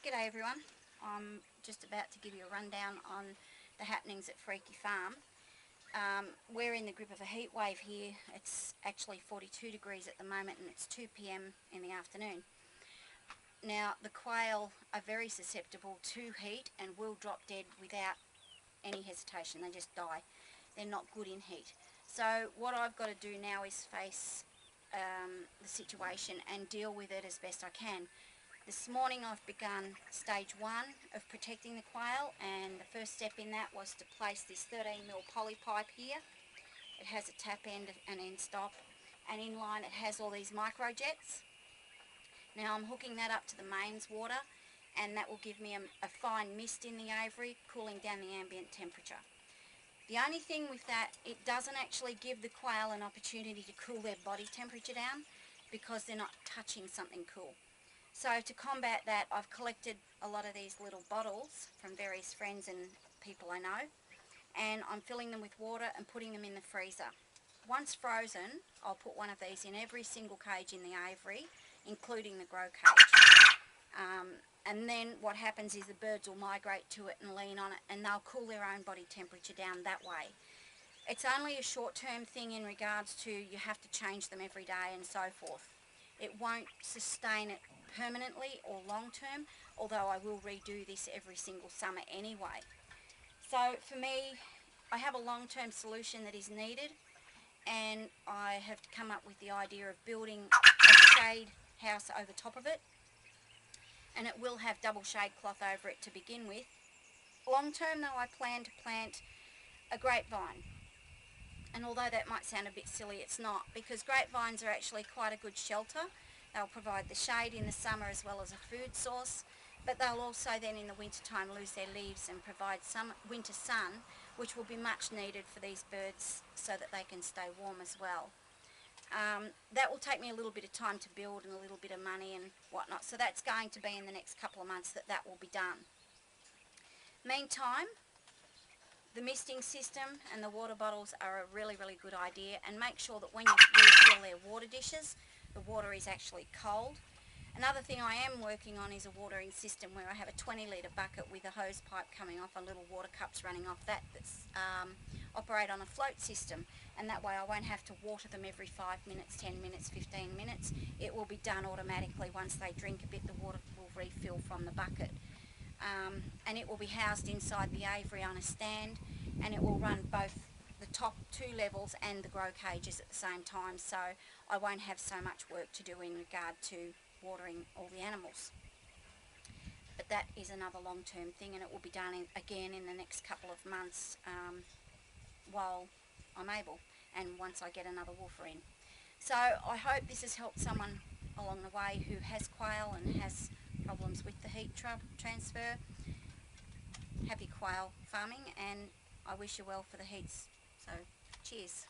G'day everyone. I'm just about to give you a rundown on the happenings at Freaky Farm. We're in the grip of a heat wave here. It's actually 42 degrees at the moment and it's 2 p.m. in the afternoon. Now the quail are very susceptible to heat and will drop dead without any hesitation. They just die. They're not good in heat. So what I've got to do now is face the situation and deal with it as best I can. This morning I've begun stage 1 of protecting the quail, and the first step in that was to place this 13mm poly pipe here. It has a tap end and end stop, and in line it has all these micro jets. Now I'm hooking that up to the mains water, and that will give me a fine mist in the aviary, cooling down the ambient temperature. The only thing with that, it doesn't actually give the quail an opportunity to cool their body temperature down because they're not touching something cool. So to combat that, I've collected a lot of these little bottles from various friends and people I know, and I'm filling them with water and putting them in the freezer. Once frozen, I'll put one of these in every single cage in the aviary, including the grow cage. And then what happens is the birds will migrate to it and lean on it, and they'll cool their own body temperature down that way. It's only a short-term thing in regards to you have to change them every day and so forth. It won't sustain it permanently or long-term, although I will redo this every single summer anyway. So for me, I have a long-term solution that is needed, and I have come up with the idea of building a shade house over top of it, and it will have double shade cloth over it to begin with. Long-term though, I plan to plant a grapevine. And although that might sound a bit silly, it's not, because grapevines are actually quite a good shelter. They'll provide the shade in the summer as well as a food source, but they'll also then in the winter time lose their leaves and provide some winter sun, which will be much needed for these birds so that they can stay warm as well. That will take me a little bit of time to build and a little bit of money and whatnot, so that's going to be in the next couple of months that will be done. Meantime, the misting system and the water bottles are a really good idea, and make sure that when you refill their water dishes, the water is actually cold. Another thing I am working on is a watering system where I have a 20-litre bucket with a hose pipe coming off and little water cups running off that that's operate on a float system, and that way I won't have to water them every 5 minutes, 10 minutes, 15 minutes. It will be done automatically. Once they drink a bit, the water will refill from the bucket. And it will be housed inside the aviary on a stand, and it will run both the top 2 levels and the grow cages at the same time, so I won't have so much work to do in regard to watering all the animals. But that is another long-term thing, and it will be done again in the next couple of months while I'm able, and once I get another woofer in. So I hope this has helped someone along the way who has quail and has problems with the heat transfer. Happy quail farming, and I wish you well for the heats. So cheers.